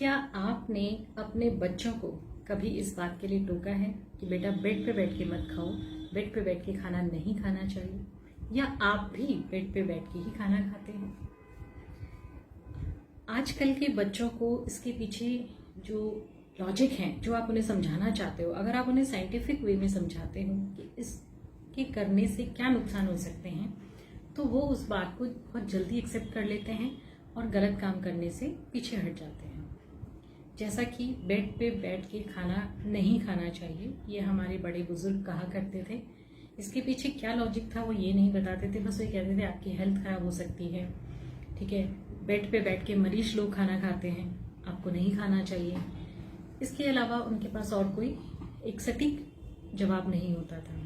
क्या आपने अपने बच्चों को कभी इस बात के लिए टोका है कि बेटा बेड पे बैठ के मत खाओ, बेड पे बैठ के खाना नहीं खाना चाहिए, या आप भी बेड पे बैठ के ही खाना खाते हैं? आजकल के बच्चों को इसके पीछे जो लॉजिक है, जो आप उन्हें समझाना चाहते हो, अगर आप उन्हें साइंटिफिक वे में समझाते हो कि इसके करने से क्या नुकसान हो सकते हैं, तो वो उस बात को बहुत जल्दी एक्सेप्ट कर लेते हैं और गलत काम करने से पीछे हट जाते हैं। जैसा कि बेड पे बैठ के खाना नहीं खाना चाहिए, ये हमारे बड़े बुजुर्ग कहा करते थे। इसके पीछे क्या लॉजिक था वो ये नहीं बताते थे, बस वो कहते थे आपकी हेल्थ खराब हो सकती है, ठीक है, बेड पे बैठ के मरीज लोग खाना खाते हैं, आपको नहीं खाना चाहिए। इसके अलावा उनके पास और कोई एक सटीक जवाब नहीं होता था।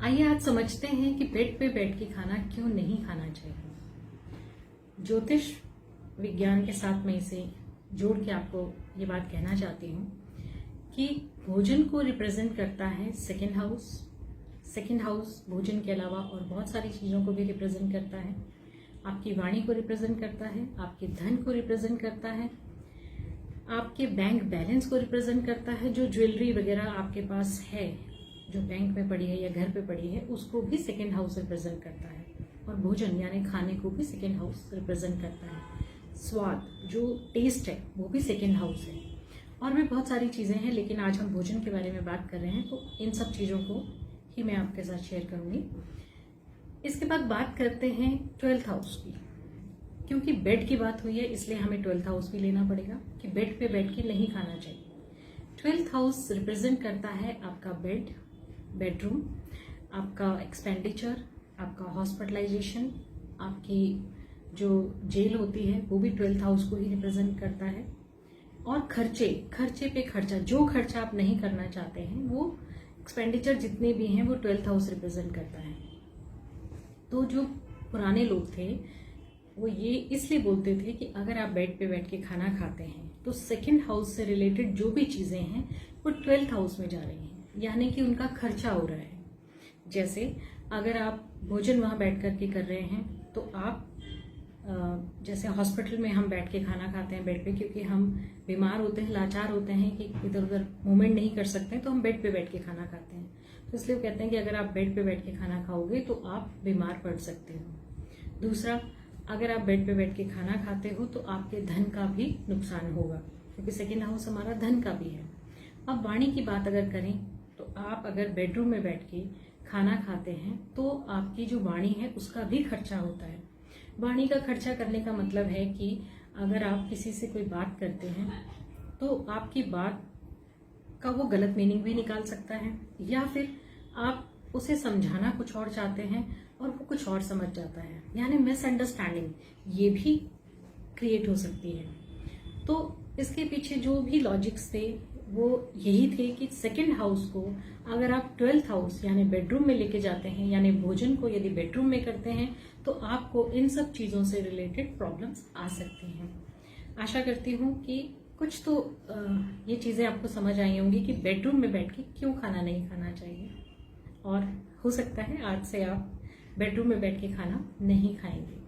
आइए आज समझते हैं कि बेड पे बैठ के खाना क्यों नहीं खाना चाहिए। ज्योतिष विज्ञान के साथ में इसे जोड़ के आपको ये बात कहना चाहती हूँ कि भोजन को रिप्रेजेंट करता है सेकंड हाउस। सेकंड हाउस भोजन के अलावा और बहुत सारी चीज़ों को भी रिप्रेजेंट करता है। आपकी वाणी को रिप्रेजेंट करता है, आपके धन को रिप्रेजेंट करता है, आपके बैंक बैलेंस को रिप्रेजेंट करता है। जो ज्वेलरी वगैरह आपके पास है, जो बैंक में पड़ी है या घर पे पड़ी है, उसको भी सेकंड हाउस रिप्रेजेंट करता है। और भोजन यानी खाने को भी सेकंड हाउस रिप्रेजेंट करता है। स्वाद, जो टेस्ट है, वो भी सेकंड हाउस है। और भी बहुत सारी चीज़ें हैं, लेकिन आज हम भोजन के बारे में बात कर रहे हैं, तो इन सब चीज़ों को ही मैं आपके साथ शेयर करूंगी। इसके बाद बात करते हैं 12th हाउस की। क्योंकि बेड की बात हुई है, इसलिए हमें 12th हाउस भी लेना पड़ेगा कि बेड पे बैठ के नहीं खाना चाहिए। 12th हाउस रिप्रेजेंट करता है आपका बेड, बेडरूम, आपका एक्सपेंडिचर, आपका हॉस्पिटलाइजेशन, आपकी जो जेल होती है वो भी 12th हाउस को ही रिप्रेजेंट करता है। और खर्चे पे खर्चा, जो खर्चा आप नहीं करना चाहते हैं, वो एक्सपेंडिचर जितने भी हैं वो 12th हाउस रिप्रेजेंट करता है। तो जो पुराने लोग थे वो ये इसलिए बोलते थे कि अगर आप बेड पे बैठ के खाना खाते हैं तो सेकंड हाउस से रिलेटेड जो भी चीजें हैं वो 12th हाउस में जा रही हैं, यानी कि उनका खर्चा हो रहा है। जैसे अगर आप भोजन वहां बैठ करके कर रहे हैं तो आप जैसे हॉस्पिटल में हम बैठ के खाना खाते हैं बेड पे, क्योंकि हम बीमार होते हैं, लाचार होते हैं कि इधर उधर मूवमेंट नहीं कर सकते, तो हम बेड पे बैठ के खाना खाते हैं। तो इसलिए वो कहते हैं कि अगर आप बेड पे बैठ के खाना खाओगे तो आप बीमार पड़ सकते हो। दूसरा, अगर आप बेड पे बैठ के खाना खाते हो तो आपके धन का भी नुकसान होगा, क्योंकि सेकेंड हाउस हमारा धन का भी है। अब वाणी की बात अगर करें तो आप अगर बेडरूम में बैठ के खाना खाते हैं तो आपकी जो वाणी है उसका भी खर्चा होता है। वाणी का खर्चा करने का मतलब है कि अगर आप किसी से कोई बात करते हैं तो आपकी बात का वो गलत मीनिंग भी निकाल सकता है, या फिर आप उसे समझाना कुछ और चाहते हैं और वो कुछ और समझ जाता है, यानी मिसअंडरस्टैंडिंग ये भी क्रिएट हो सकती है। तो इसके पीछे जो भी लॉजिक्स थे वो यही थे कि सेकंड हाउस को अगर आप 12th हाउस यानी बेडरूम में लेके जाते हैं, यानी भोजन को यदि बेडरूम में करते हैं, तो आपको इन सब चीजों से रिलेटेड प्रॉब्लम्स आ सकती हैं। आशा करती हूँ कि कुछ तो ये चीजें आपको समझ आई होंगी कि बेडरूम में बैठ के क्यों खाना नहीं खाना चाहिए, और हो सकता है आज से आप बेडरूम में बैठ के खाना नहीं खाएंगे।